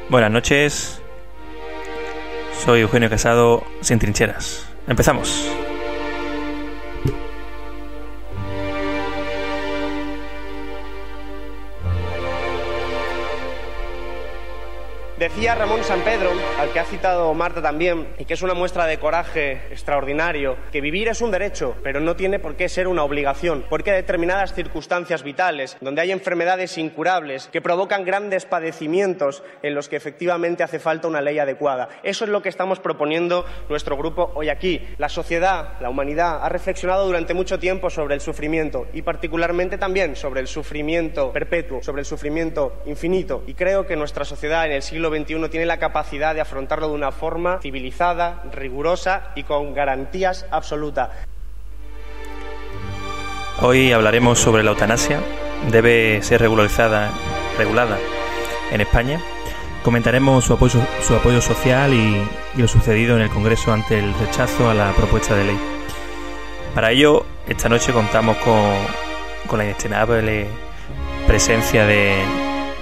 Buenas noches. Soy Eugenio Casado, sin trincheras. Empezamos. Decía Ramón Sampedro, al que ha citado Marta también, y que es una muestra de coraje extraordinario, que vivir es un derecho, pero no tiene por qué ser una obligación, porque hay determinadas circunstancias vitales, donde hay enfermedades incurables, que provocan grandes padecimientos, en los que efectivamente hace falta una ley adecuada. Eso es lo que estamos proponiendo nuestro grupo hoy aquí. La sociedad, la humanidad, ha reflexionado durante mucho tiempo sobre el sufrimiento, y particularmente también sobre el sufrimiento perpetuo, sobre el sufrimiento infinito, y creo que nuestra sociedad en el siglo XXI tiene la capacidad de afrontarlo de una forma civilizada, rigurosa y con garantías absolutas. Hoy hablaremos sobre la eutanasia. Debe ser regulada en España. Comentaremos su apoyo social y lo sucedido en el Congreso ante el rechazo a la propuesta de ley. Para ello, esta noche contamos con la inestimable presencia de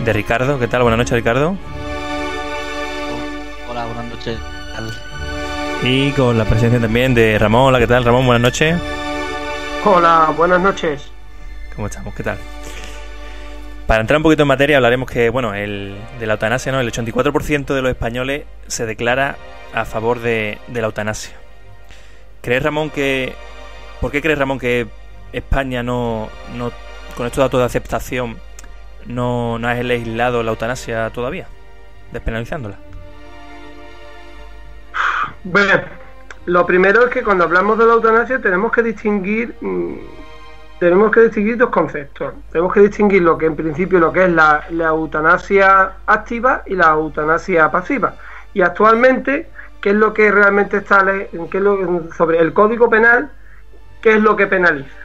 Ricardo. ¿Qué tal? Buenas noches, Ricardo. Hola, buenas noches. Y con la presencia también de Ramón. Hola, ¿qué tal, Ramón? Buenas noches. Hola, buenas noches. ¿Cómo estamos? ¿Qué tal? Para entrar un poquito en materia, hablaremos de la eutanasia, ¿no? El 84% de los españoles se declara a favor de la eutanasia. ¿Por qué crees, Ramón, que España no con estos datos de aceptación no ha legislado la eutanasia todavía, despenalizándola? Bueno, lo primero es que cuando hablamos de la eutanasia tenemos que distinguir dos conceptos. Tenemos que distinguir lo que es la eutanasia activa y la eutanasia pasiva. Y actualmente, ¿qué es lo que realmente está sobre el Código Penal? ¿Qué es lo que penaliza?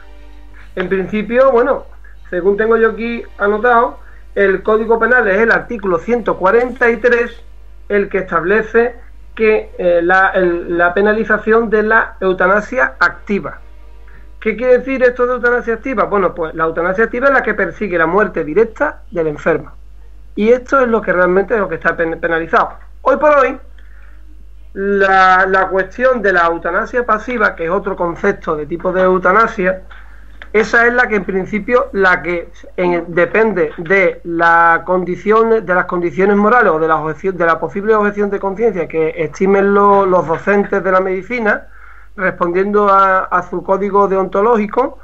En principio, bueno, según tengo yo aquí anotado, el Código Penal es el artículo 143 el que establece que la penalización de la eutanasia activa. ¿Qué quiere decir esto de eutanasia activa? Bueno, pues la eutanasia activa es la que persigue la muerte directa del enfermo. Y esto es lo que realmente es lo que está penalizado. Hoy por hoy, la cuestión de la eutanasia pasiva, que es otro concepto de tipo de eutanasia, esa es la que en principio depende de las condiciones morales o de la posible objeción de conciencia que estimen los docentes de la medicina, respondiendo a su código deontológico,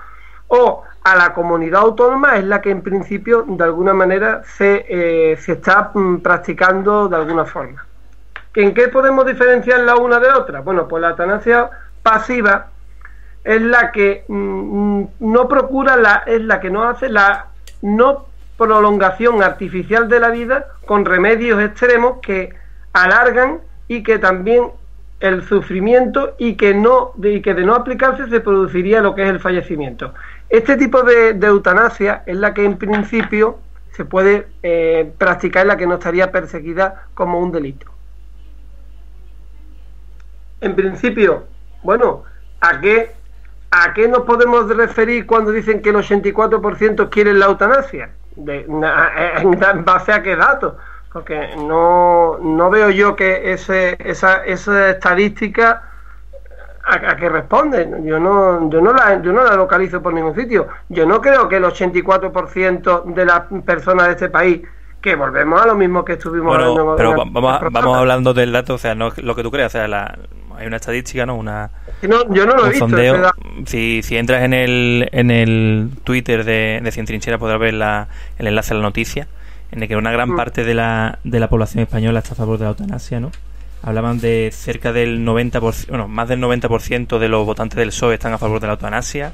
o a la comunidad autónoma, es la que en principio de alguna manera se está practicando de alguna forma. ¿En qué podemos diferenciar la una de otra? Bueno, pues la eutanasia pasiva es la que no procura, es la que no hace la no prolongación artificial de la vida con remedios extremos que alargan y que también el sufrimiento y que de no aplicarse se produciría lo que es el fallecimiento. Este tipo de eutanasia es la que en principio se puede practicar, en la que no estaría perseguida como un delito. En principio, bueno, ¿a qué nos podemos referir cuando dicen que el 84% quieren la eutanasia? ¿En base a qué datos? Porque no veo yo que esa estadística a qué responde. Yo no la localizo por ningún sitio. Yo no creo que el 84% de las personas de este país, que volvemos a lo mismo que estuvimos hablando. Pero vamos hablando del dato, o sea, no lo que tú creas, o sea, hay una estadística, ¿no? Yo no lo he visto. Sondeo. Si entras en el Twitter de Cien Trincheras podrás ver el enlace a la noticia, en el que una gran parte de la población española está a favor de la eutanasia, ¿no? Hablaban de cerca del 90%, bueno, más del 90% de los votantes del PSOE están a favor de la eutanasia,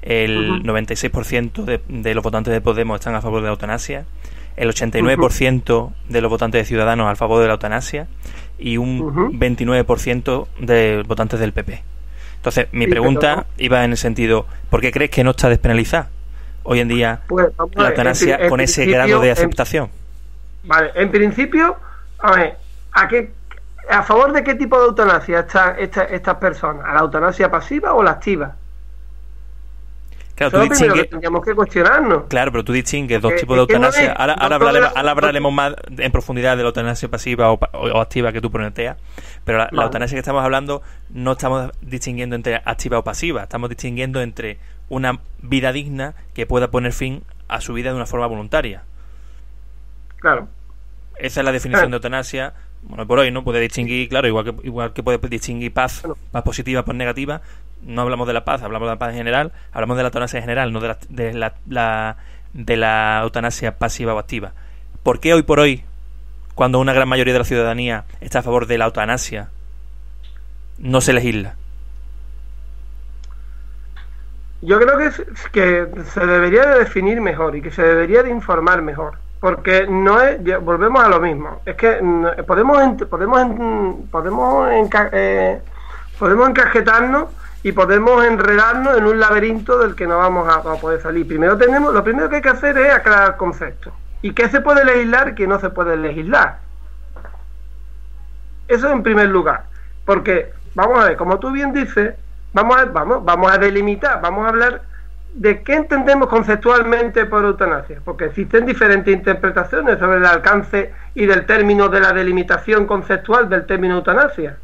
el 96% de los votantes de Podemos están a favor de la eutanasia, el 89% de los votantes de Ciudadanos a favor de la eutanasia y un 29% de votantes del PP. Entonces, mi pregunta iba en el sentido, ¿por qué crees que no está despenalizada hoy en día la eutanasia con ese grado de aceptación? Vale, en principio, a ver, ¿a favor de qué tipo de eutanasia están estas personas? ¿A la eutanasia pasiva o la activa? Claro, eso es lo primero que tendríamos que cuestionarnos. Claro, pero tú distingues dos tipos de eutanasia. Ahora hablaremos más en profundidad de la eutanasia pasiva o activa que tú planteas. Pero la eutanasia que estamos hablando no estamos distinguiendo entre activa o pasiva. Estamos distinguiendo entre una vida digna que pueda poner fin a su vida de una forma voluntaria. Claro. Esa es la definición de eutanasia. Bueno, por hoy no puede distinguir, claro, igual que puede distinguir paz positiva, paz negativa. No hablamos de la paz, hablamos de la paz en general, hablamos de la eutanasia en general, no de la eutanasia pasiva o activa. ¿Por qué hoy por hoy, cuando una gran mayoría de la ciudadanía está a favor de la eutanasia, no se legisla? Yo creo que se debería de definir mejor y que se debería de informar mejor, porque no es, volvemos a lo mismo, es que podemos encajetarnos y podemos enredarnos en un laberinto del que no vamos a poder salir. Lo primero que hay que hacer es aclarar conceptos y qué se puede legislar y qué no se puede legislar. Eso en primer lugar, porque vamos a ver, como tú bien dices, vamos a delimitar, vamos a hablar de qué entendemos conceptualmente por eutanasia, porque existen diferentes interpretaciones sobre el alcance y del término de la delimitación conceptual del término eutanasia.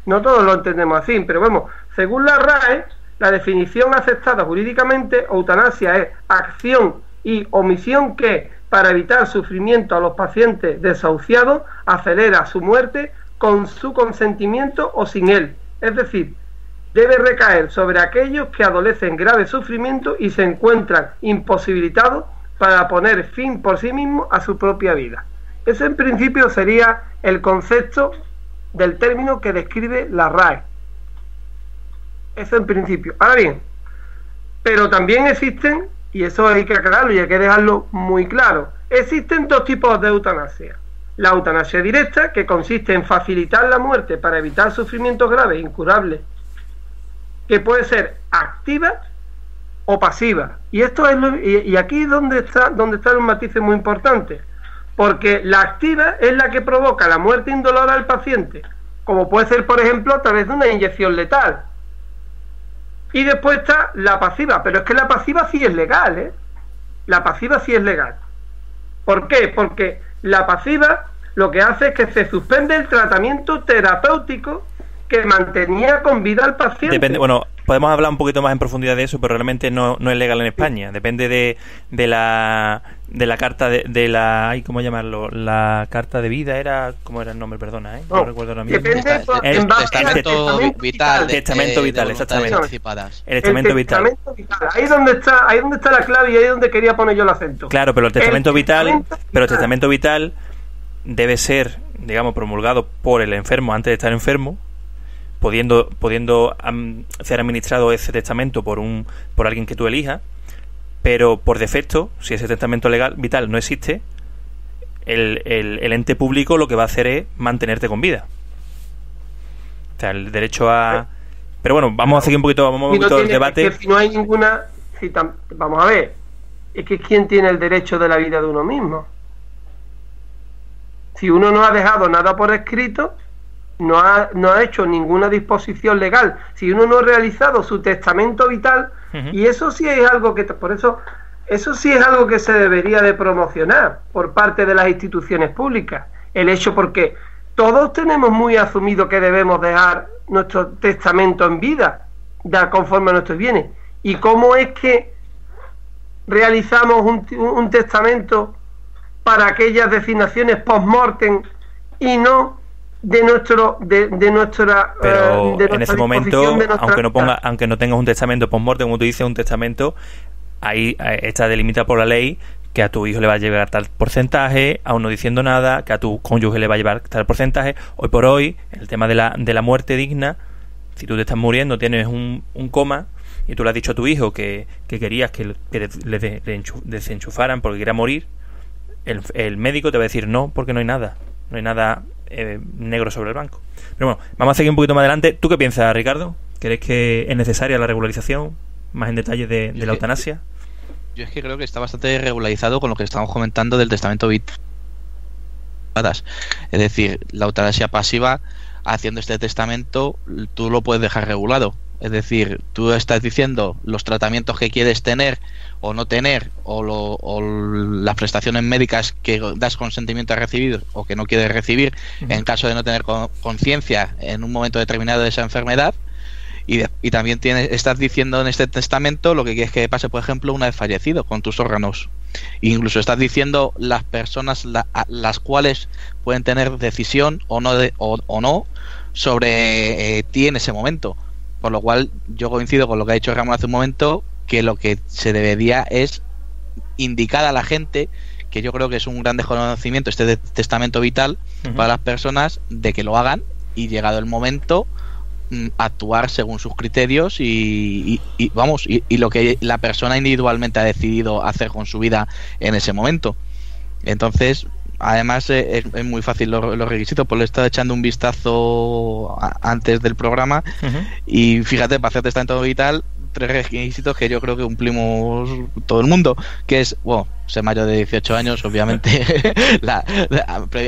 No todos lo entendemos así, pero vamos, según la RAE, la definición aceptada jurídicamente, eutanasia es acción y omisión que, para evitar sufrimiento a los pacientes desahuciados, acelera su muerte con su consentimiento o sin él. Es decir, debe recaer sobre aquellos que adolecen grave sufrimiento y se encuentran imposibilitados para poner fin por sí mismos a su propia vida. Ese en principio sería el concepto del término que describe la RAE. Eso en principio. Ahora bien, pero también existen, y eso hay que aclararlo y hay que dejarlo muy claro, existen dos tipos de eutanasia. La eutanasia directa, que consiste en facilitar la muerte para evitar sufrimientos graves e incurables, que puede ser activa o pasiva. Y esto es y aquí es donde están los matices muy importantes, porque la activa es la que provoca la muerte indolora al paciente, como puede ser, por ejemplo, a través de una inyección letal. Y después está la pasiva, pero es que la pasiva sí es legal, ¿eh? La pasiva sí es legal. ¿Por qué? Porque la pasiva lo que hace es que se suspende el tratamiento terapéutico que mantenía con vida al paciente. Depende, bueno, podemos hablar un poquito más en profundidad de eso, pero realmente no es legal en España. Depende de la carta de la, ¿cómo llamarlo? La carta de vida era, ¿cómo era el nombre? Perdona, no recuerdo ahora mismo. Depende el testamento vital. El testamento vital, exactamente. El testamento vital. Ahí es donde está la clave y ahí es donde quería poner yo el acento. Claro, pero el testamento vital debe ser, digamos, promulgado por el enfermo antes de estar enfermo, pudiendo ser administrado ese testamento por alguien que tú elijas, pero por defecto, si ese testamento legal vital no existe, el ente público lo que va a hacer es mantenerte con vida. O sea, el derecho a... Pero bueno, vamos a seguir un poquito el debate. Es que si no hay ninguna... vamos a ver, es que ¿quién tiene el derecho de la vida de uno mismo? Si uno no ha dejado nada por escrito, no ha hecho ninguna disposición legal, si uno no ha realizado su testamento vital, y eso sí es algo que, por eso sí es algo que se debería de promocionar por parte de las instituciones públicas, el hecho, porque todos tenemos muy asumido que debemos dejar nuestro testamento en vida, conforme a nuestros bienes, y cómo es que realizamos un testamento para aquellas designaciones post-mortem y no de nuestra pero en ese momento, aunque no tengas un testamento post-mortem, como tú dices, un testamento ahí está delimitado por la ley que a tu hijo le va a llegar tal porcentaje, aún no diciendo nada, que a tu cónyuge le va a llevar tal porcentaje. Hoy por hoy, el tema de la muerte digna, si tú te estás muriendo, tienes un coma y tú le has dicho a tu hijo que querías que le desenchufaran porque quería morir, el médico te va a decir no, porque no hay nada negro sobre el blanco. Pero bueno, vamos a seguir un poquito más adelante. ¿Tú qué piensas, Ricardo? ¿Crees que es necesaria la regularización más en detalle de la eutanasia? Yo es que creo que está bastante regularizado con lo que estamos comentando del testamento vital. Es decir, la eutanasia pasiva, haciendo este testamento, tú lo puedes dejar regulado. Es decir, tú estás diciendo los tratamientos que quieres tener o no tener, o las prestaciones médicas que das consentimiento a recibir o que no quieres recibir, en caso de no tener conciencia en un momento determinado de esa enfermedad. Y también estás diciendo en este testamento lo que quieres que pase, por ejemplo, una vez fallecido, con tus órganos. Incluso estás diciendo las personas las cuales pueden tener decisión o no sobre ti en ese momento. Por lo cual yo coincido con lo que ha dicho Ramón hace un momento, que lo que se debería es indicar a la gente, que yo creo que es un gran desconocimiento este testamento vital para las personas, de que lo hagan y, llegado el momento, actuar según sus criterios y lo que la persona individualmente ha decidido hacer con su vida en ese momento. Entonces, además es muy fácil los requisitos, pues le he estado echando un vistazo antes del programa y fíjate, para hacer testamento vital, 3 requisitos que yo creo que cumplimos todo el mundo, que es, ser mayor de 18 años, obviamente,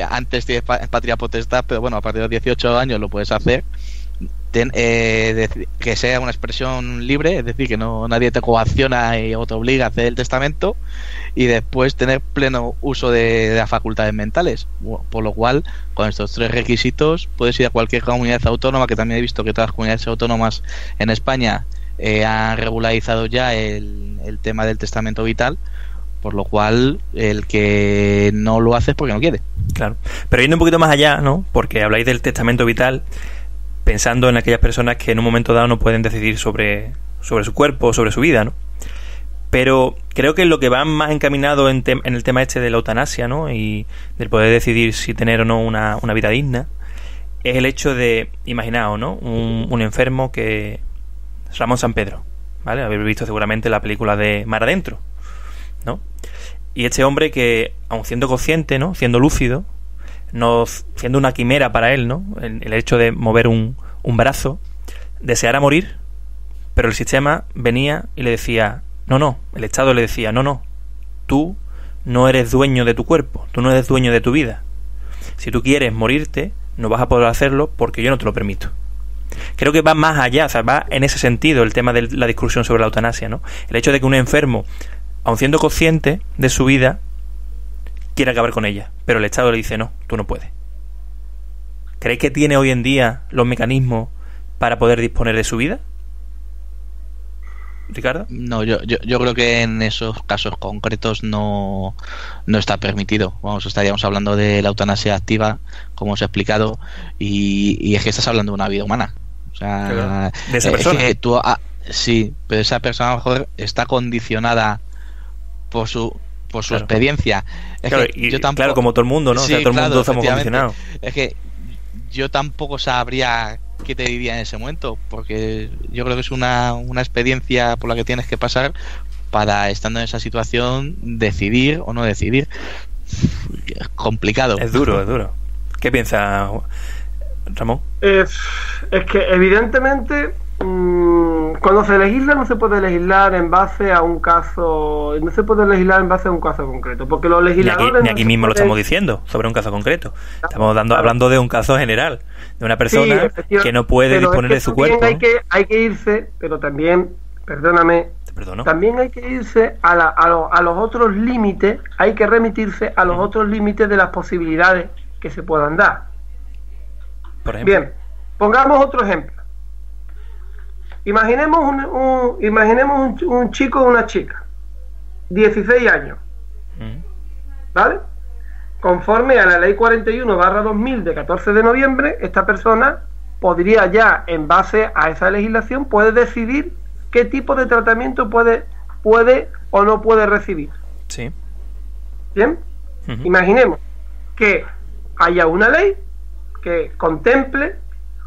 antes tienes patria potestad, pero bueno, a partir de los 18 años lo puedes hacer. Que sea una expresión libre, es decir, que nadie te coacciona o te obliga a hacer el testamento, y después tener pleno uso de las facultades mentales, por lo cual con estos 3 requisitos puedes ir a cualquier comunidad autónoma, que también he visto que todas las comunidades autónomas en España han regularizado ya el tema del testamento vital, por lo cual el que no lo hace es porque no quiere. Claro, pero yendo un poquito más allá, ¿no? Porque habláis del testamento vital pensando en aquellas personas que en un momento dado no pueden decidir sobre su cuerpo, sobre su vida, ¿no? Pero creo que lo que va más encaminado en el tema este de la eutanasia, ¿no? Y del poder decidir si tener o no una vida digna, es el hecho de, imaginaos, ¿no? Un enfermo que... Ramón Sampedro, ¿vale? Habéis visto seguramente la película de Mar Adentro, ¿no? Y este hombre que, aun siendo consciente, ¿no? Siendo lúcido, no siendo una quimera para él, ¿no? El hecho de mover un brazo, deseara morir, pero el sistema venía y le decía, no, el Estado le decía, no, tú no eres dueño de tu cuerpo, tú no eres dueño de tu vida. Si tú quieres morirte, no vas a poder hacerlo porque yo no te lo permito. Creo que va más allá, o sea, va en ese sentido el tema de la discusión sobre la eutanasia, ¿no? El hecho de que un enfermo, aun siendo consciente de su vida, quiere acabar con ella, pero el Estado le dice, no, tú no puedes. ¿Creéis que tiene hoy en día los mecanismos para poder disponer de su vida? ¿Ricardo? No, yo creo que en esos casos concretos no está permitido. Estaríamos hablando de la eutanasia activa, como os he explicado, y es que estás hablando de una vida humana. O sea, de esa persona. Sí, pero esa persona a lo mejor está condicionada por su experiencia. Claro, como todo el mundo, ¿no? Sí, o sea, todo el mundo estamos condicionados. Es que yo tampoco sabría qué te diría en ese momento, porque yo creo que es una experiencia por la que tienes que pasar para, estando en esa situación, decidir o no decidir. Es complicado. Es duro. ¿Qué piensa Ramón? Es que evidentemente cuando se legisla no se puede legislar en base a un caso, concreto, porque los legisladores ni aquí mismo lo estamos diciendo sobre un caso concreto. Estamos hablando de un caso general, de una persona que no puede disponer de su cuerpo. Hay que irse, pero también, también hay que irse a los otros límites, hay que remitirse a los otros límites de las posibilidades que se puedan dar. Por ejemplo. Bien, pongamos otro ejemplo. Imaginemos un chico o una chica, 16 años, ¿vale? Conforme a la ley 41/2000 de 14 de noviembre, esta persona podría ya, en base a esa legislación, puede decidir qué tipo de tratamiento puede o no puede recibir. Sí. Bien. Imaginemos que haya una ley que contemple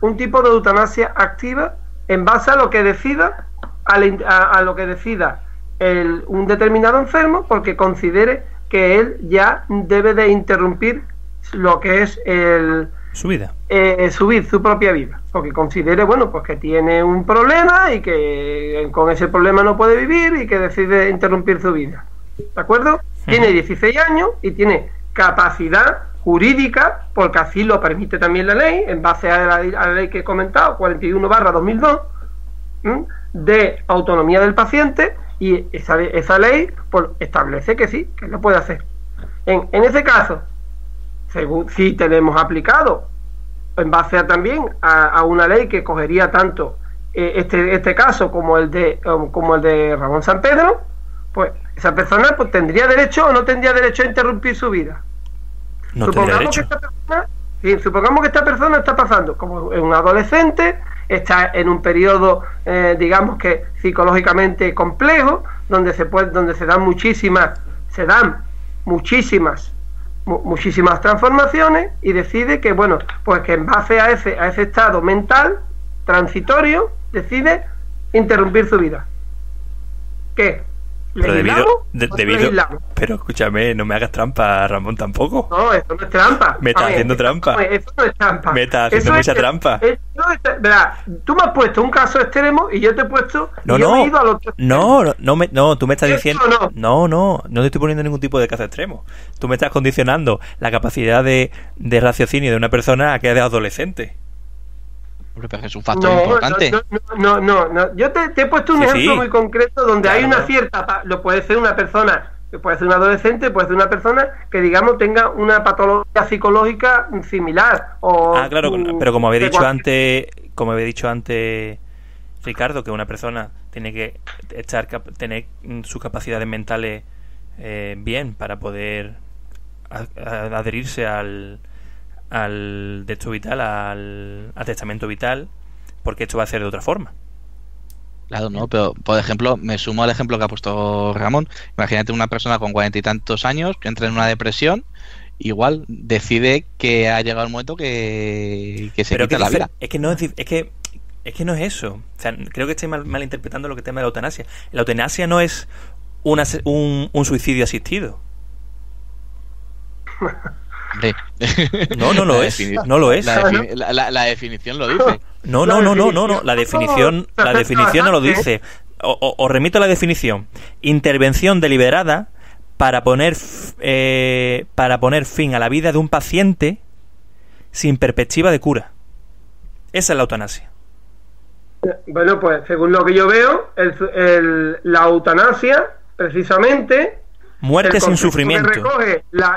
un tipo de eutanasia activa en base a lo que decida un determinado enfermo, porque considere que él ya debe de interrumpir lo que es su vida, su propia vida, porque considere, pues que tiene un problema y que con ese problema no puede vivir y que decide interrumpir su vida. ¿De acuerdo? Tiene 16 años y tiene capacidad jurídica, porque así lo permite también la ley, en base a la ley que he comentado, 41/2002, de autonomía del paciente, y esa ley pues, establece que sí, que lo puede hacer. En ese caso, según si tenemos aplicado, en base también a una ley que cogería tanto este caso como el de Ramón Sampedro, pues esa persona pues tendría derecho o no tendría derecho a interrumpir su vida. No tendría derecho. Supongamos que esta persona está pasando como un adolescente, está en un periodo, digamos que psicológicamente complejo, donde se dan muchísimas transformaciones, y decide que, bueno, pues que en base a ese estado mental transitorio, decide interrumpir su vida. ¿Qué? Pero pero escúchame, no me hagas trampa, Ramón, tampoco. No, eso no es trampa. Me estás haciendo trampa. Eso no es trampa. Me estás haciendo mucha trampa. Verá, tú me has puesto un caso extremo y yo te he puesto. Yo me he ido al otro extremo. No, tú me estás diciendo. No No te estoy poniendo ningún tipo de caso extremo. Tú me estás condicionando la capacidad de raciocinio de una persona a que es de adolescente. Pero es un factor importante. No. Yo te he puesto un ejemplo muy concreto donde hay una cierta. Lo puede ser una persona, puede ser un adolescente, puede ser una persona que, digamos, tenga una patología psicológica similar. Claro, pero como había dicho antes, Ricardo, que una persona tiene que tener sus capacidades mentales bien para poder adherirse al texto vital, al testamento vital, porque esto va a ser de otra forma. Claro, no, pero por ejemplo, me sumo al ejemplo que ha puesto Ramón. Imagínate una persona con 40 y tantos años que entra en una depresión, igual decide que ha llegado el momento que se quita la vida. Es que no es eso. O sea, creo que estoy malinterpretando lo que tema de la eutanasia. La eutanasia no es un suicidio asistido. No lo es. No lo es. La definición lo dice. No. La definición no lo dice. Os remito a la definición. Intervención deliberada para poner fin a la vida de un paciente sin perspectiva de cura. Esa es la eutanasia. Bueno, pues según lo que yo veo, la eutanasia, precisamente, muerte sin sufrimiento.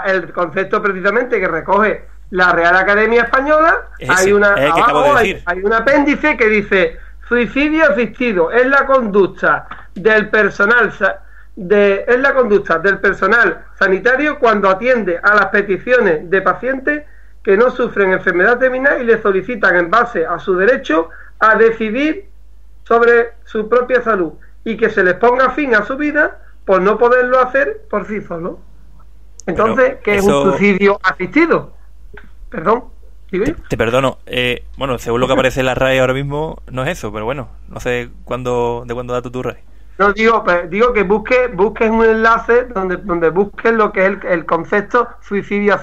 El concepto precisamente que recoge la Real Academia Española, hay un apéndice que dice: suicidio asistido es la conducta del personal sanitario cuando atiende a las peticiones de pacientes que no sufren enfermedad terminal y le solicitan, en base a su derecho a decidir sobre su propia salud, y que se les ponga fin a su vida por no poderlo hacer por sí solo. Entonces, ¿qué es un suicidio asistido? Perdón, ¿digo yo? Te perdono. Bueno, según lo que aparece en la RAE ahora mismo, no es eso, pero bueno, no sé de cuándo dato tu RAE. No, digo que busques un enlace donde busques lo que es el concepto suicidio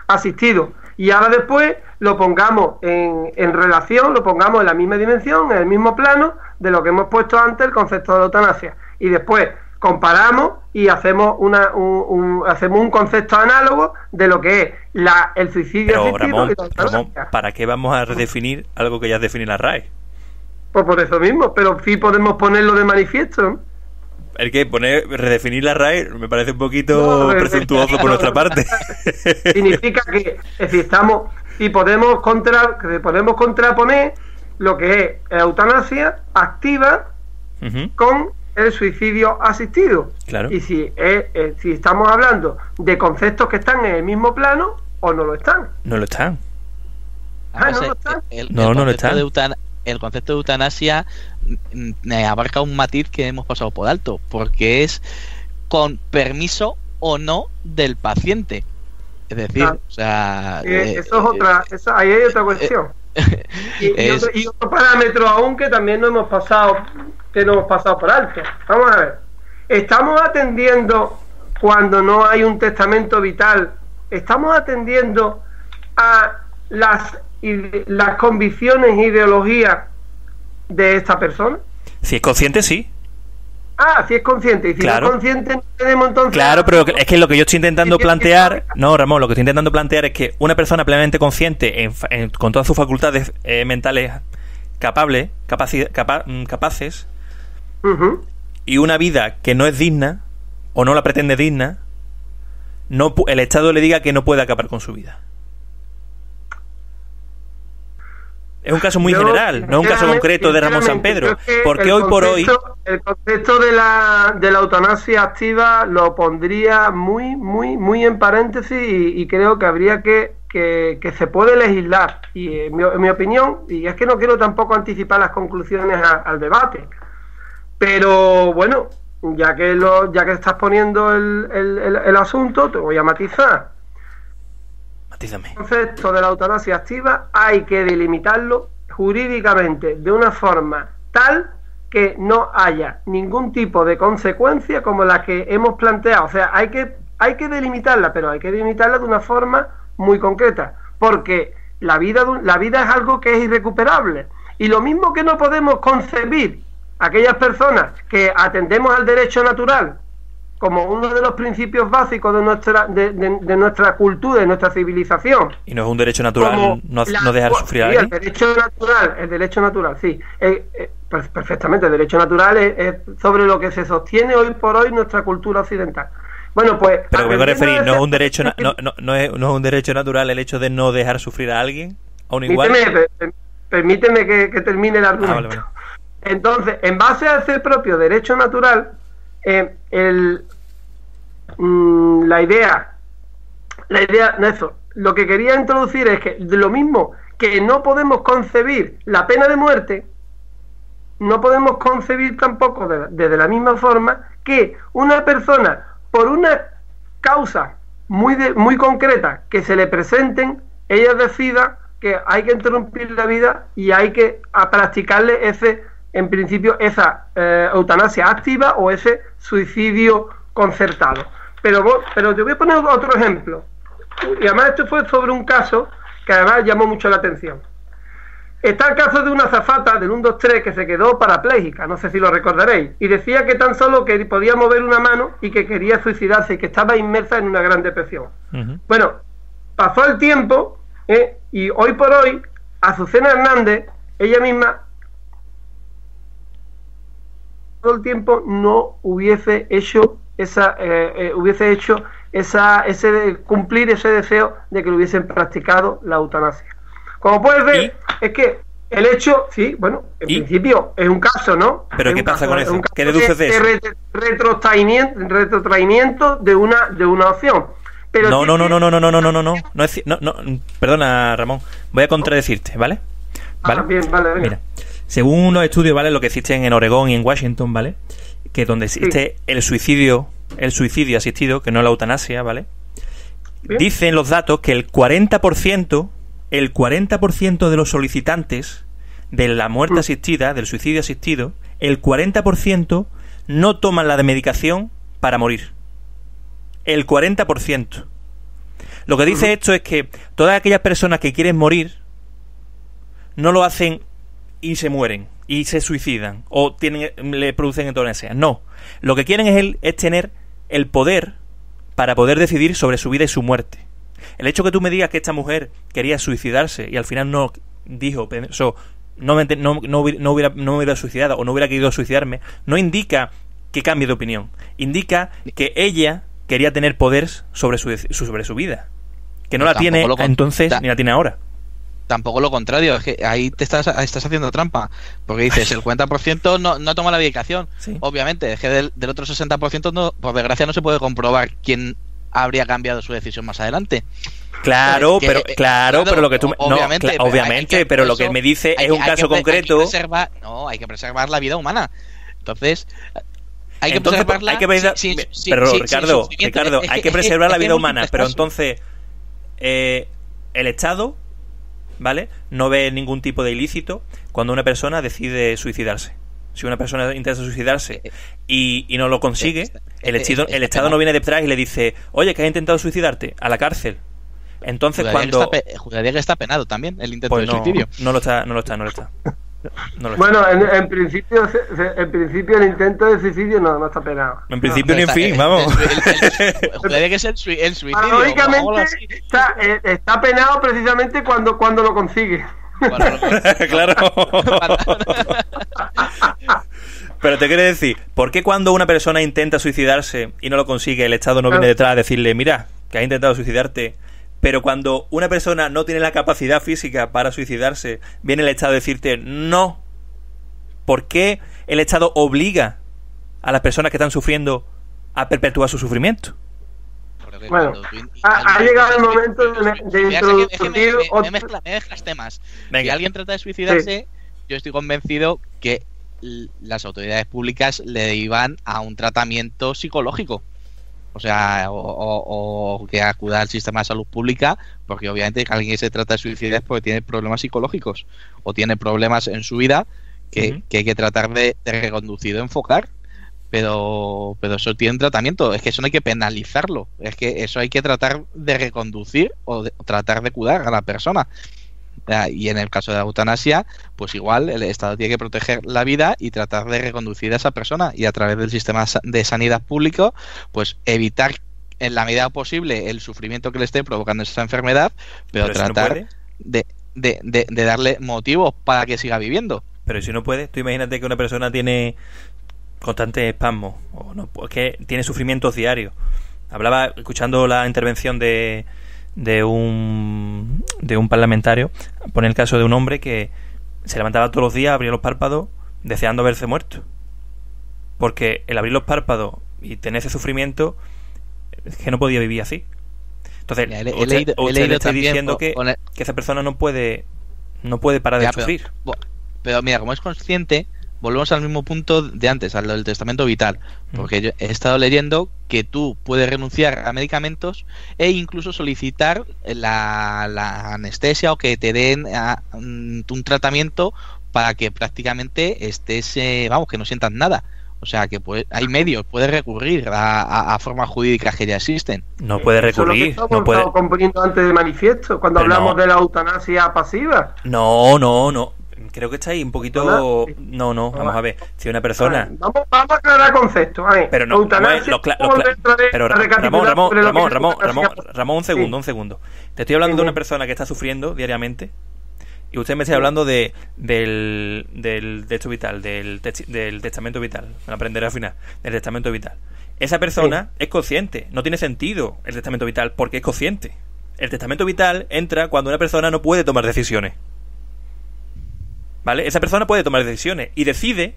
asistido. Y ahora después lo pongamos en relación, lo pongamos en la misma dimensión, en el mismo plano de lo que hemos puesto antes, el concepto de la eutanasia. Y después comparamos y hacemos un concepto análogo de lo que es el suicidio asistido. Ramón, ¿para qué vamos a redefinir algo que ya define la RAE? Pues por eso mismo, pero sí podemos ponerlo de manifiesto. El que redefinir la RAE me parece un poquito presuntuoso por nuestra parte. Significa que podemos contraponer lo que es eutanasia activa con el suicidio asistido. Claro. Y si estamos hablando de conceptos que están en el mismo plano o no lo están. No lo están. ¿No lo están? No lo están. El concepto de eutanasia abarca un matiz que hemos pasado por alto, porque es con permiso o no del paciente. Es decir, o sea, ahí hay otra cuestión. Y otro parámetro aún que también no hemos pasado por alto. Vamos a ver. Estamos atendiendo, cuando no hay un testamento vital, estamos atendiendo a las convicciones e ideologías de esta persona. Si es consciente, sí. Si es consciente. Y si claro. No es consciente, no tenemos entonces... Claro, pero es que lo que yo estoy intentando plantear... No, Ramón, lo que estoy intentando plantear es que una persona plenamente consciente, con todas sus facultades mentales capaces, y una vida que no es digna o no la pretende digna, el Estado le diga que no puede acabar con su vida. Es un caso muy general, no es un caso concreto de Ramón San Pedro, porque hoy por hoy el concepto de la eutanasia activa lo pondría muy en paréntesis, y creo que habría que se puede legislar, y en mi opinión, y es que no quiero tampoco anticipar las conclusiones al debate, pero bueno, ya que estás poniendo el asunto, te voy a matizar. Matízame. El concepto de la eutanasia activa hay que delimitarlo jurídicamente de una forma tal que no haya ningún tipo de consecuencia como la que hemos planteado. O sea, hay que delimitarla, pero hay que delimitarla de una forma muy concreta, porque la vida es algo que es irrecuperable, y lo mismo que no podemos concebir aquellas personas que atendemos al derecho natural como uno de los principios básicos de nuestra cultura, de nuestra civilización. Y no es un derecho natural no dejar sufrir a alguien. El derecho natural, sí. Pues perfectamente, el derecho natural es sobre lo que se sostiene hoy por hoy nuestra cultura occidental. Bueno, pues... Pero me voy a referir, ¿no es un derecho no es un derecho natural el hecho de no dejar sufrir a alguien? ¿Aún igual? Permíteme que termine el argumento. Vale. Entonces, en base a ese propio derecho natural, la idea, Néstor, lo que quería introducir es que de lo mismo que no podemos concebir la pena de muerte, no podemos concebir tampoco de la misma forma que una persona, por una causa muy concreta que se le presenten, ella decida que hay que interrumpir la vida y hay que practicarle en principio esa eutanasia activa o ese suicidio concertado. Pero te voy a poner otro ejemplo, y además esto fue sobre un caso que además llamó mucho la atención. Está el caso de una azafata del 123 que se quedó parapléjica, no sé si lo recordaréis, y decía que tan solo que podía mover una mano y que quería suicidarse y que estaba inmersa en una gran depresión. Bueno, pasó el tiempo, y hoy por hoy Azucena Hernández, ella misma, todo el tiempo no hubiese hecho cumplir ese deseo de que le hubiesen practicado la eutanasia. Como puedes ver, es que el hecho, sí, bueno, en principio es un caso, ¿no? ¿Pero qué pasa con eso? ¿Qué deduces de eso? Retrotraimiento de una opción. Pero no, perdona, Ramón, voy a contradecirte, ¿vale? ¿Vale? Bien, vale, venga. Mira, según unos estudios, ¿vale? Lo que existen en Oregón y en Washington, ¿vale? Que donde existe el suicidio asistido, que no la eutanasia, ¿vale? Bien. Dicen los datos que el 40% de los solicitantes de la muerte asistida, del suicidio asistido, el 40% no toman la medicación para morir. El 40%. Lo que dice esto es que todas aquellas personas que quieren morir no lo hacen y se mueren y se suicidan o le producen eutanasia. No. Lo que quieren es tener el poder para poder decidir sobre su vida y su muerte. El hecho que tú me digas que esta mujer quería suicidarse y al final no dijo, no hubiera suicidado o no hubiera querido suicidarme, no indica que cambie de opinión. Indica que ella quería tener poder sobre su vida. Que no la tiene entonces ni la tiene ahora. Tampoco lo contrario, es que ahí estás haciendo trampa, porque dices el 40% no toma la medicación. Sí. Obviamente, es que del otro 60% no, por desgracia no se puede comprobar quién habría cambiado su decisión más adelante. Claro, pero lo que tú obviamente, pero lo que me dice es un caso concreto. Hay que preservar la vida humana. Entonces hay que preservarla. Ricardo, hay que preservar la vida humana, pero entonces el Estado, ¿vale?, no ve ningún tipo de ilícito cuando una persona decide suicidarse. Si una persona intenta suicidarse y no lo consigue, el Estado no viene detrás y le dice, oye, que has intentado suicidarte, a la cárcel. Entonces juraría que está penado también el intento de suicidio. No lo está. Bueno, en principio el intento de suicidio no está penado. En principio ni en fin, vamos. Juraría que es el suicidio. Paradójicamente está penado precisamente cuando lo consigue. Bueno, Claro. Pero te quiero decir, ¿por qué cuando una persona intenta suicidarse y no lo consigue, el Estado no viene detrás a decirle, mira, que has intentado suicidarte? Pero cuando una persona no tiene la capacidad física para suicidarse, viene el Estado a decirte, no. ¿Por qué el Estado obliga a las personas que están sufriendo a perpetuar su sufrimiento? Bueno, ha llegado el momento de introducir... Me mezclas temas. Venga. Si alguien trata de suicidarse, yo estoy convencido que las autoridades públicas le iban a un tratamiento psicológico. O sea, o que acuda al sistema de salud pública, porque obviamente alguien que se trata de suicidar es porque tiene problemas psicológicos o tiene problemas en su vida que hay que tratar de reconducir o enfocar. Pero eso tiene un tratamiento. Es que eso no hay que penalizarlo. Es que eso hay que tratar de reconducir o tratar de cuidar a la persona. Y en el caso de la eutanasia, pues igual el Estado tiene que proteger la vida y tratar de reconducir a esa persona, y a través del sistema de sanidad público, pues evitar en la medida posible el sufrimiento que le esté provocando esa enfermedad, pero tratar de darle motivos para que siga viviendo. Pero si no puede, tú imagínate que una persona tiene constantes espasmos, o no, que tiene sufrimientos diarios. Hablaba, escuchando la intervención de un parlamentario, pone el caso de un hombre que se levantaba todos los días, abría los párpados deseando haberse muerto, porque el abrir los párpados y tener ese sufrimiento es que no podía vivir así. Entonces usted le está diciendo que esa persona no puede parar de sufrir. Pero mira, como es consciente, volvemos al mismo punto de antes, al del testamento vital, porque yo he estado leyendo que tú puedes renunciar a medicamentos e incluso solicitar la anestesia, o que te den un tratamiento para que prácticamente estés, que no sientas nada. O sea, que hay medios, puedes recurrir a formas jurídicas que ya existen. No puede recurrir. Eso es lo que estamos componiendo antes de manifiesto, cuando hablamos de la eutanasia pasiva. No. Creo que está ahí un poquito... No, vamos a ver. Si una persona... Vamos a aclarar conceptos. Pero no, pero Ramón, un segundo. Te estoy hablando de una persona que está sufriendo diariamente, y usted me está hablando del techo vital, del testamento vital. Me lo aprenderé al final. Del testamento vital. Esa persona es consciente. No tiene sentido el testamento vital porque es consciente. El testamento vital entra cuando una persona no puede tomar decisiones. ¿Vale? Esa persona puede tomar decisiones y decide,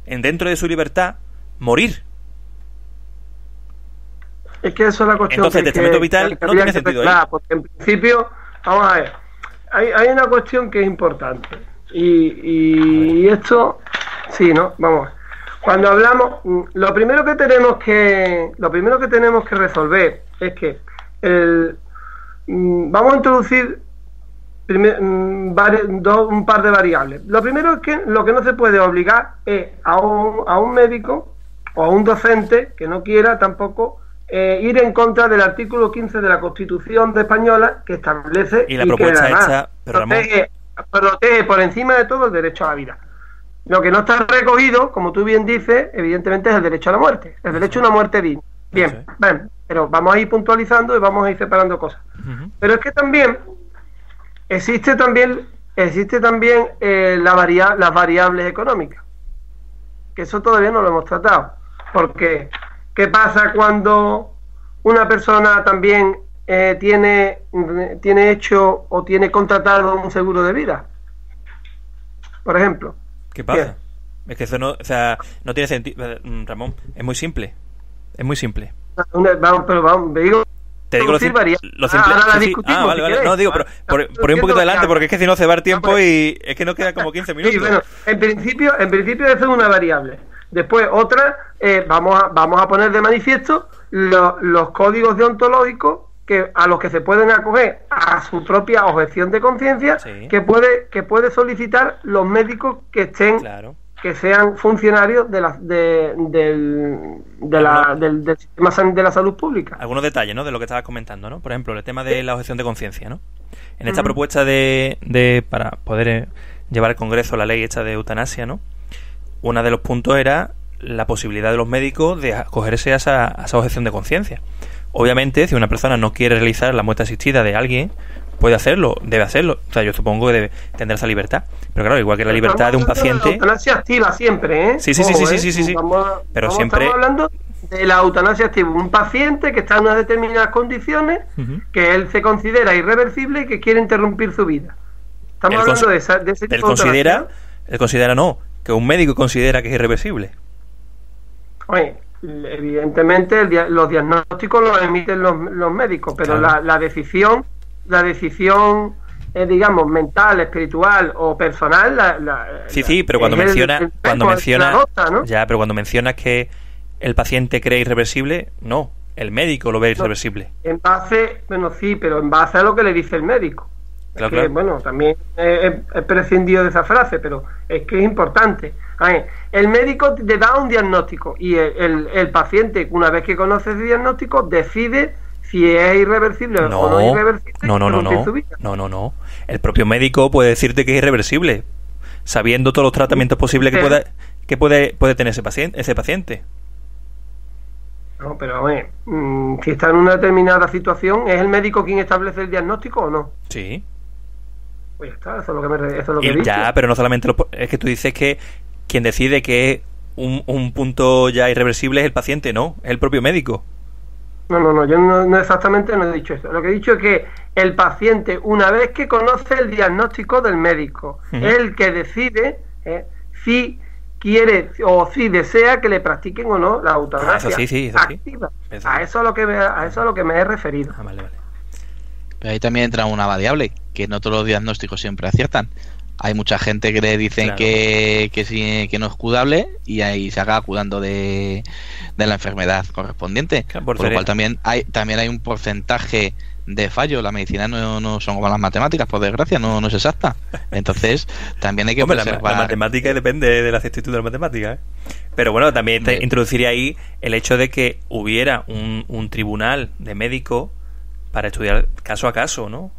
dentro de su libertad, morir. Es que eso es la cuestión. Entonces el testamento vital no tiene sentido ahí. Porque en principio, vamos a ver, hay una cuestión que es importante. Y esto, sí, ¿no? Vamos a ver. Cuando hablamos, lo primero que tenemos que resolver es que vamos a introducir un par de variables. Lo primero es que lo que no se puede obligar es a un médico o a un docente que no quiera tampoco ir en contra del artículo 15 de la Constitución española, que establece y la propuesta que hecha, pero protege por encima de todo el derecho a la vida. Lo que no está recogido, como tú bien dices, evidentemente es el derecho a la muerte, el derecho a una muerte digna. Bien, pero vamos a ir puntualizando y vamos a ir separando cosas. Pero es que también existe también las variables económicas, que eso todavía no lo hemos tratado, porque ¿qué pasa cuando una persona también tiene hecho o tiene contratado un seguro de vida? Por ejemplo. ¿Qué pasa? Bien. Es que eso no tiene sentido, Ramón. Es muy simple. Te digo lo simple. Vale. No, digo, pero por un poquito adelante, porque es que si no se va el tiempo y es que nos queda como 15 minutos. Sí, bueno, en principio eso es una variable. Después otra, vamos a poner de manifiesto los códigos deontológicos a los que se pueden acoger a su propia objeción de conciencia, sí, que puede solicitar los médicos que estén, claro, que sean funcionarios del sistema de la salud pública. Algunos detalles, ¿no?, de lo que estabas comentando, ¿no? Por ejemplo, el tema de la objeción de conciencia, ¿no? En esta propuesta para poder llevar al Congreso la ley hecha de eutanasia, ¿no?, uno de los puntos era la posibilidad de los médicos de acogerse a esa objeción de conciencia. Obviamente, si una persona no quiere realizar la muerte asistida de alguien, puede hacerlo, debe hacerlo. O sea, yo supongo que tendrá esa libertad. Pero claro, igual que la libertad de un paciente... La eutanasia activa siempre, ¿eh? Sí. Pero siempre... Estamos hablando de la eutanasia activa. Un paciente que está en unas determinadas condiciones, que él se considera irreversible y que quiere interrumpir su vida. Estamos hablando de ese tipo de eutanasia. Él considera no, que un médico considera que es irreversible. Oye, evidentemente los diagnósticos los emiten los médicos, pero claro, la decisión digamos, mental, espiritual o personal, sí, pero cuando mencionas ¿no? Ya, pero cuando mencionas que el paciente cree irreversible, no, el médico lo ve irreversible. Pero en base a lo que le dice el médico. Claro. Bueno, también he prescindido de esa frase, pero es que es importante. El médico le da un diagnóstico y el paciente, una vez que conoce ese diagnóstico, decide si es irreversible o no es irreversible. No. El propio médico puede decirte que es irreversible, sabiendo todos los tratamientos posibles que puede tener ese paciente. No, pero si está en una determinada situación, ¿es el médico quien establece el diagnóstico o no? Sí. Pues ya está, eso es lo que he dicho. Ya, pero no solamente es que tú dices que quien decide que es un punto ya irreversible es el paciente, no, es el propio médico. No, yo no exactamente no he dicho eso. Lo que he dicho es que el paciente, una vez que conoce el diagnóstico del médico, es el que decide si quiere o si desea que le practiquen o no la eutanasia activa. Eso. A eso es a lo que me he referido. Vale. Pero ahí también entra una variable, que no todos los diagnósticos siempre aciertan. Hay mucha gente que le dicen que no es curable y ahí se acaba curando de la enfermedad correspondiente. Claro, por lo cual también hay un porcentaje de fallo. La medicina no son como las matemáticas, por desgracia, no es exacta. Entonces también hay que observar. La matemática depende de la exactitud de la matemática, ¿eh? Pero bueno, también introduciría ahí el hecho de que hubiera un tribunal de médicos para estudiar caso a caso, ¿no?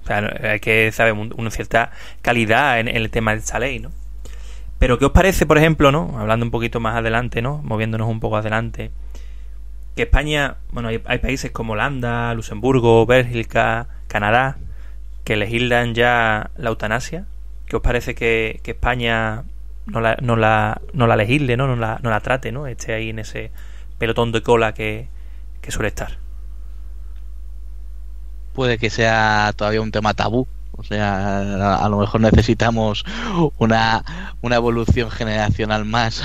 O sea, hay que saber una cierta calidad en el tema de esta ley, ¿no? Pero ¿qué os parece, por ejemplo, ¿no? Hablando un poquito más adelante, ¿no? Moviéndonos un poco adelante, que España, bueno, hay países como Holanda, Luxemburgo, Bélgica, Canadá, que legislan ya la eutanasia. ¿Qué os parece que España no la legisle, ¿no? No la trate, ¿no? Esté ahí en ese pelotón de cola que suele estar. Puede que sea todavía un tema tabú, o sea, a lo mejor necesitamos una evolución generacional más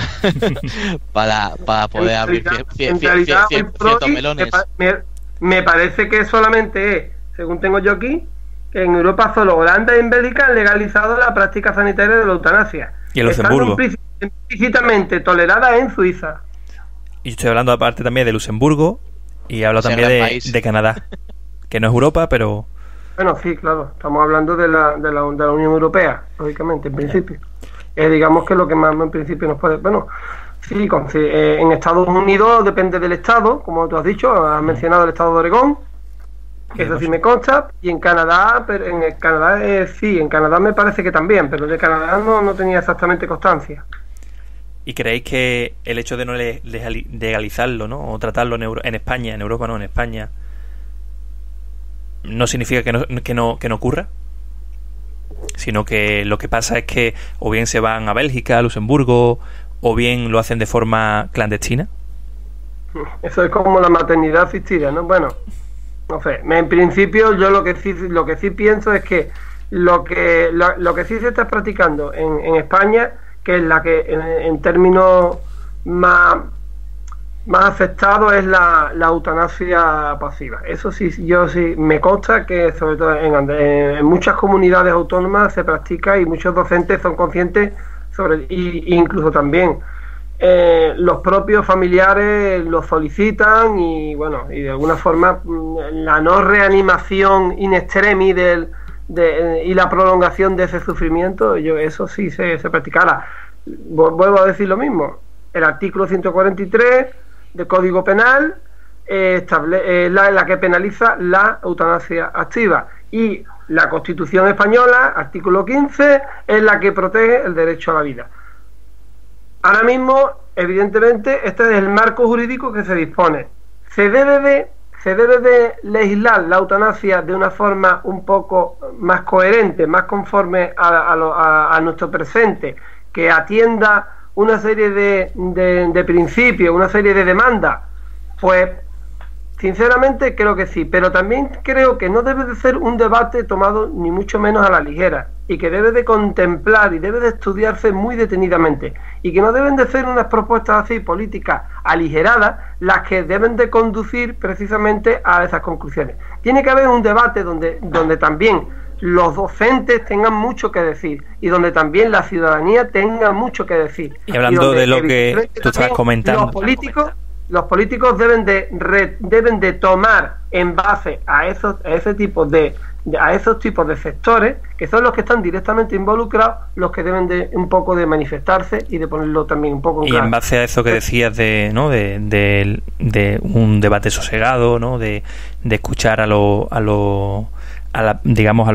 para poder abrir ciertos melones. Me parece que solamente es, según tengo yo aquí, que en Europa solo Holanda y en Bélgica han legalizado la práctica sanitaria de la eutanasia. Y en Luxemburgo. Implícitamente tolerada en Suiza. Y estoy hablando aparte también de Luxemburgo y hablo también de Canadá. Que no es Europa, pero... Bueno, sí, claro. Estamos hablando de la Unión Europea, lógicamente, en principio. Digamos que lo que más en principio nos puede... Bueno, sí, en Estados Unidos depende del estado, como tú has dicho, has mencionado el estado de Oregón, que eso sí me consta, y en Canadá, pero en Canadá sí, en Canadá me parece que también, pero de Canadá no tenía exactamente constancia. ¿Y creéis que el hecho de no legalizarlo, ¿no? O tratarlo en España, en Europa no, en España... no significa que no ocurra, sino que lo que pasa es que o bien se van a Bélgica, a Luxemburgo, o bien lo hacen de forma clandestina? Eso es como la maternidad asistida, ¿no? Bueno, no sé, en principio yo lo que sí pienso es que lo que sí se está practicando en España, que es la que en términos más aceptado, es la eutanasia pasiva. Eso sí, yo sí me consta que sobre todo en muchas comunidades autónomas se practica y muchos docentes son conscientes y incluso también los propios familiares lo solicitan y bueno, y de alguna forma la no reanimación in extremis y la prolongación de ese sufrimiento, eso sí se practicará. Vuelvo a decir lo mismo, el artículo 143 del Código Penal la que penaliza la eutanasia activa, y la Constitución española, artículo 15, es la que protege el derecho a la vida. Ahora mismo, evidentemente, este es el marco jurídico que se dispone. Se debe se debe de legislar la eutanasia de una forma un poco más coherente, más conforme a nuestro presente, que atienda una serie de principios, una serie de demandas, pues sinceramente creo que sí, pero también creo que no debe de ser un debate tomado ni mucho menos a la ligera, y que debe de contemplar y debe de estudiarse muy detenidamente, y que no deben de ser unas propuestas así políticas aligeradas las que deben de conducir precisamente a esas conclusiones. Tiene que haber un debate donde también los docentes tengan mucho que decir, y donde también la ciudadanía tenga mucho que decir. Y hablando de lo que tú estabas comentando, los políticos deben de tomar en base a esos tipos de sectores, que son los que están directamente involucrados, los que deben de un poco de manifestarse y de ponerlo también un poco en claro. Y en base a eso que decías de un debate sosegado, ¿no? de escuchar a los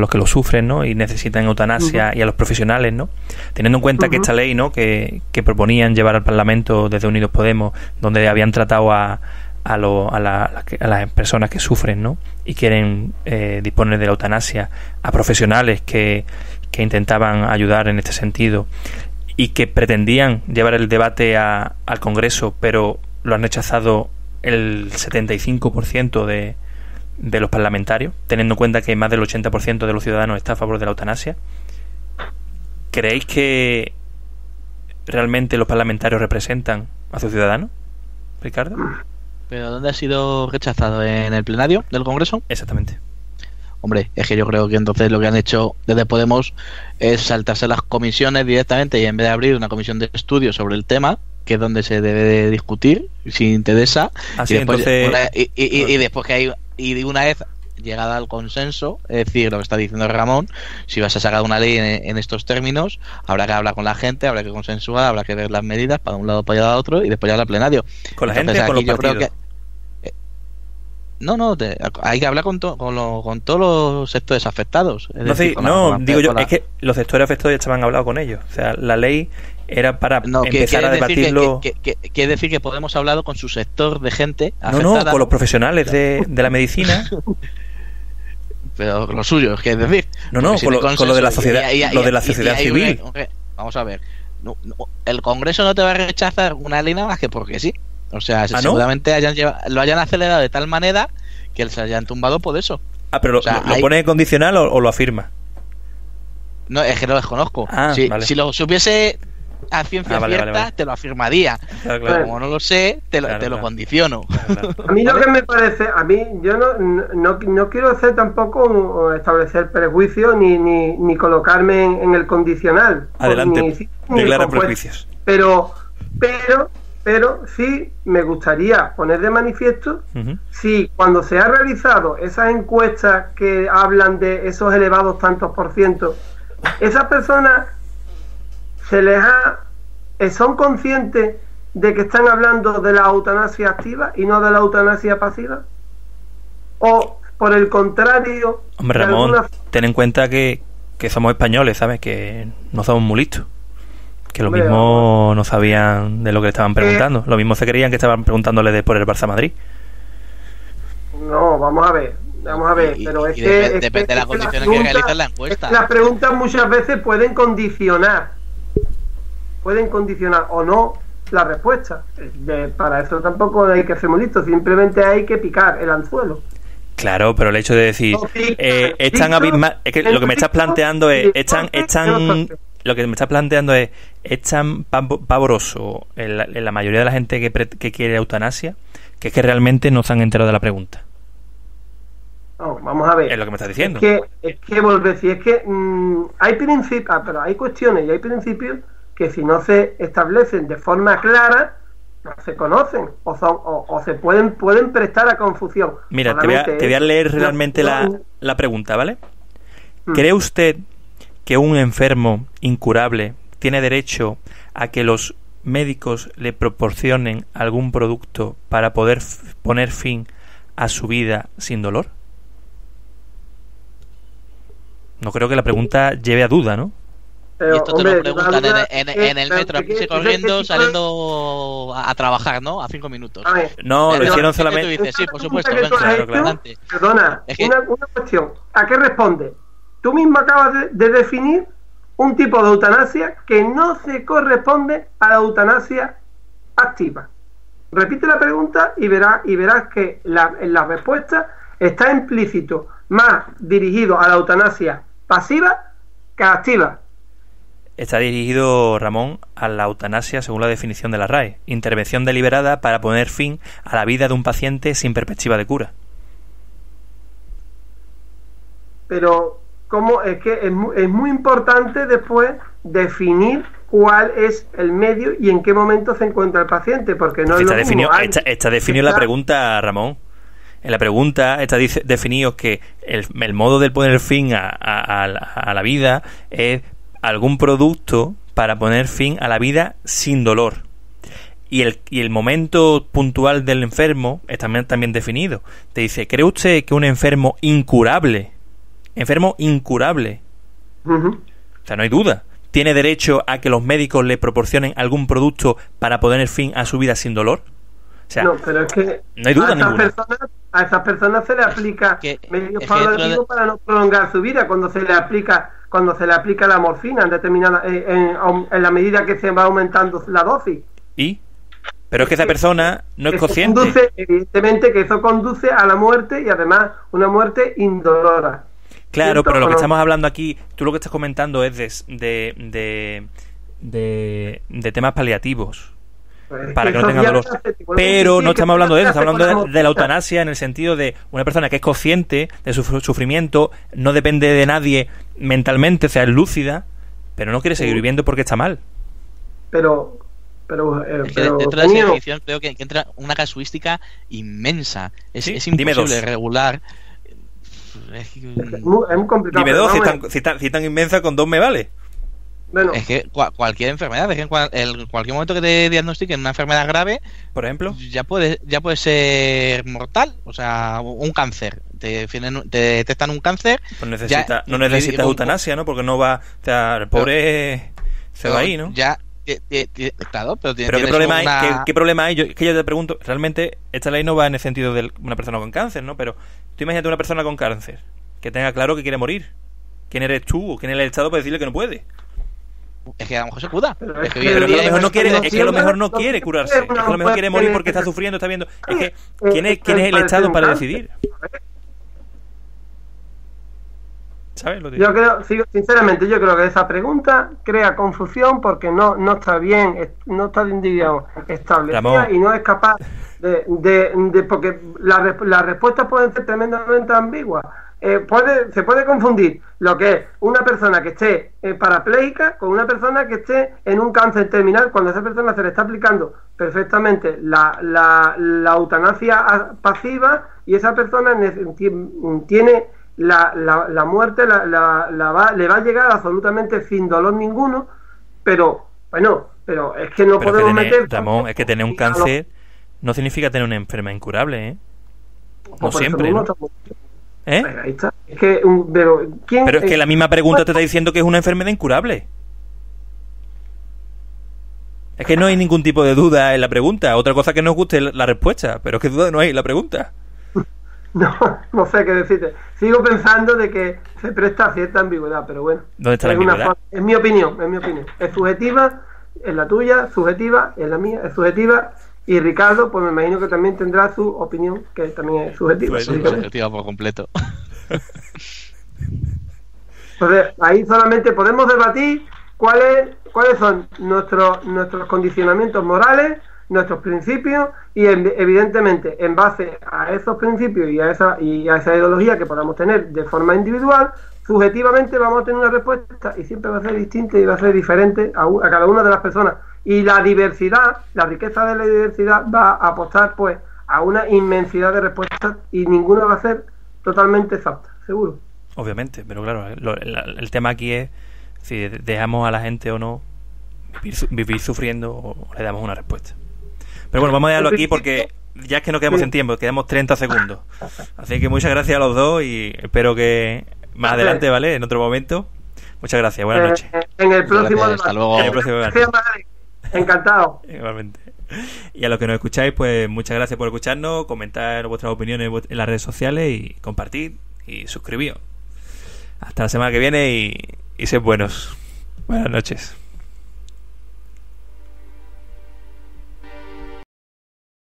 que lo sufren, ¿no? Y necesitan eutanasia, y a los profesionales, ¿no? Teniendo en cuenta que esta ley, ¿no? que proponían llevar al Parlamento desde Unidos Podemos, donde habían tratado a las personas que sufren, ¿no? Y quieren disponer de la eutanasia, a profesionales que intentaban ayudar en este sentido, y que pretendían llevar el debate al Congreso, pero lo han rechazado el 75% de los parlamentarios, teniendo en cuenta que más del 80% de los ciudadanos está a favor de la eutanasia. ¿Creéis que realmente los parlamentarios representan a sus ciudadanos, Ricardo? ¿Pero dónde ha sido rechazado? ¿En el plenario del Congreso? Exactamente. Hombre, es que yo creo que entonces lo que han hecho desde Podemos es saltarse las comisiones directamente, y en vez de abrir una comisión de estudio sobre el tema, que es donde se debe de discutir, si interesa, así, y después, entonces... y después que hay, y de una vez llegada al consenso, es decir, lo que está diciendo Ramón, si vas a sacar una ley en estos términos, habrá que hablar con la gente, habrá que consensuar, habrá que ver las medidas para un lado, para allá, otro, y después ya al plenario. ¿Con la gente o con los partidos? Hay que hablar con todos los sectores afectados. Es que los sectores afectados ya estaban hablado con ellos. O sea, la ley era para empezar a debatirlo. Quiere decir que Podemos hablado con su sector de gente afectada. No, con los profesionales de la medicina. Pero lo suyo, es que es decir. Con lo de la sociedad, lo de la sociedad civil. Vamos a ver. El Congreso no te va a rechazar una ley nada más que porque sí. O sea, seguramente lo hayan acelerado de tal manera que se hayan tumbado por eso. Pero ¿lo pone condicional o lo afirma? No, es que no lo desconozco. Vale. Si lo supiese a ciencia cierta, vale. Te lo afirmaría. Claro. Pero como no lo sé, te lo condiciono. Claro. A mí lo que me parece, yo no quiero hacer tampoco establecer prejuicios ni colocarme en el condicional. Adelante, declara prejuicios. Pero sí me gustaría poner de manifiesto si cuando se ha realizado esas encuestas que hablan de esos elevados tantos por ciento, esas personas son conscientes de que están hablando de la eutanasia activa y no de la eutanasia pasiva, o por el contrario. Hombre, Ramón, ten en cuenta que somos españoles, ¿sabes? Que no somos muy listos. Que lo mismo no sabían de lo que le estaban preguntando. Lo mismo se creían que estaban preguntándole por el Barça Madrid. No, vamos a ver. Pero es que depende de las condiciones que realizan la encuesta. Las preguntas muchas veces pueden condicionar o no la respuesta. Para eso tampoco hay que ser muy listos, simplemente hay que picar el anzuelo. Claro, pero el hecho de decir echan abismal, es que lo que me estás planteando es lo que me estás planteando es tan pavoroso en la mayoría de la gente que quiere eutanasia, que es que realmente no se han enterado de la pregunta. No, vamos a ver. Es lo que me estás diciendo. Es que hay principios, pero hay cuestiones y hay principios que si no se establecen de forma clara, no se conocen o se pueden prestar a confusión. Mira, te voy a leer realmente la pregunta, ¿vale? ¿Cree usted que un enfermo incurable tiene derecho a que los médicos le proporcionen algún producto para poder poner fin a su vida sin dolor? No creo que la pregunta lleve a duda, ¿no? Y esto te lo preguntan en el metro, aquí corriendo, saliendo a trabajar, ¿no? A 5 minutos. A ver, No, lo hicieron solamente... Tú dices, sí, por supuesto, que tú has venga, hecho, claro. Perdona, Es que- una cuestión. ¿A qué responde? Tú mismo acabas de definir un tipo de eutanasia que no se corresponde a la eutanasia activa. Repite la pregunta y verás que en la respuesta está implícito más dirigido a la eutanasia pasiva que activa. Está dirigido, Ramón, a la eutanasia según la definición de la RAE. Intervención deliberada para poner fin a la vida de un paciente sin perspectiva de cura. Pero ¿cómo? Es que es muy importante después definir cuál es el medio y en qué momento se encuentra el paciente, porque no es lo mismo. Está definido en la pregunta, Ramón. En la pregunta está definido que el modo de poner fin a la vida es algún producto para poner fin a la vida sin dolor. Y el momento puntual del enfermo está también definido. Te dice, ¿cree usted que un enfermo incurable, Uh-huh. o sea, no hay duda, tiene derecho a que los médicos le proporcionen algún producto para poner fin a su vida sin dolor? O sea, No, pero es que no hay duda ninguna. a esas personas se le aplica medios paliativos para no prolongar su vida cuando se le aplica la morfina en determinada en la medida que se va aumentando la dosis. Pero es que esa persona no es consciente. Evidentemente que eso conduce a la muerte y además una muerte indolora. Claro, ¿Cierto? pero lo que ¿O no? estamos hablando aquí, tú lo que estás comentando es de temas paliativos. Pues Para que no eso tenga ya dolor. se hace, tipo, Pero no estamos hablando de eso, estamos hablando de la morfina. eutanasia en el sentido de una persona que es consciente de su sufrimiento, no depende de nadie mentalmente, o sea, es lúcida, pero no quiere seguir viviendo porque está mal. Pero Es que dentro de esa Daniel, definición creo que entra una casuística inmensa. Es Sí, es dime imposible dos. regular. es muy complicado. Dime pero dos, vamos a- si tan inmensa, con dos me vale. bueno, Es que cualquier enfermedad, es que en cualquier momento que te diagnostiquen una enfermedad grave, Por ejemplo, ya puede ser mortal. O sea, un cáncer. Te detectan un cáncer. pues no Ya, necesitas un- eutanasia, ¿no? Porque no va, o sea, el pobre se va ahí, ¿no? Ya, claro, pero Pero ¿qué problema hay? ¿Qué problema hay? Que yo te pregunto, realmente esta ley no va en el sentido de una persona con cáncer, ¿no? Pero tú imagínate una persona con cáncer que tenga claro que quiere morir. ¿Quién eres tú o quién es el Estado para decirle que no puede? Es que a lo mejor se cura. Pero Es es que que- hoy en Pero que a lo día mejor no hay- quiere, es que a lo mejor no no quiere quiere curarse. Es que a lo mejor quiere morir porque está sufriendo, está viendo. Es que ¿quién es el Estado para decidir? ¿Sabes lo que digo? Yo creo, sinceramente, yo creo que esa pregunta crea confusión porque no está bien, no está bien, digamos, establecida Ramón. y no es capaz de porque las respuestas pueden ser tremendamente ambiguas. Se puede confundir lo que es una persona que esté parapléjica con una persona que esté en un cáncer terminal cuando a esa persona se le está aplicando perfectamente la eutanasia pasiva y esa persona tiene la muerte le va a llegar absolutamente sin dolor ninguno, pero bueno, pero es que no Pero podemos que tener, meter Ramón, es que tener un cáncer no significa tener una enfermedad incurable, ¿eh? No siempre, ¿no? ¿Eh? Ahí está. Es que, ¿quién, Pero es que la misma pregunta te está diciendo que es una enfermedad incurable. Es que no hay ningún tipo de duda en la pregunta. Otra cosa que no os guste la respuesta, pero es que duda no hay en la pregunta. No sé qué decirte. Sigo pensando de que se presta a cierta ambigüedad, pero bueno. ¿Dónde está la Es una ambigüedad? es mi opinión. Es subjetiva, es la tuya, subjetiva, es la mía, es subjetiva. Y Ricardo, pues me imagino que también tendrá su opinión, que también es subjetiva. Pues, Sí, Así que, subjetiva por completo. entonces, ahí solamente podemos debatir cuáles son nuestros condicionamientos morales, nuestros principios, y evidentemente en base a esos principios y a esa ideología que podamos tener de forma individual, subjetivamente vamos a tener una respuesta y siempre va a ser distinta y va a ser diferente a cada una de las personas. Y la diversidad, la riqueza de la diversidad va a apostar pues a una inmensidad de respuestas y ninguna va a ser totalmente exacta, seguro. Obviamente, pero claro, el tema aquí es si dejamos a la gente o no vivir sufriendo o le damos una respuesta. Pero bueno, vamos a dejarlo aquí porque ya es que no quedamos en tiempo, quedamos 30 segundos. Así que muchas gracias a los dos y espero que más adelante, ¿vale? En otro momento Muchas gracias, buenas noches. En el próximo Gracias, hasta luego. En el próximo debate. Gracias, Madrid. Encantado. Igualmente. Y a los que nos escucháis, pues muchas gracias por escucharnos, comentar vuestras opiniones en las redes sociales y compartir y suscribíos. Hasta la semana que viene y sed buenos. Buenas noches.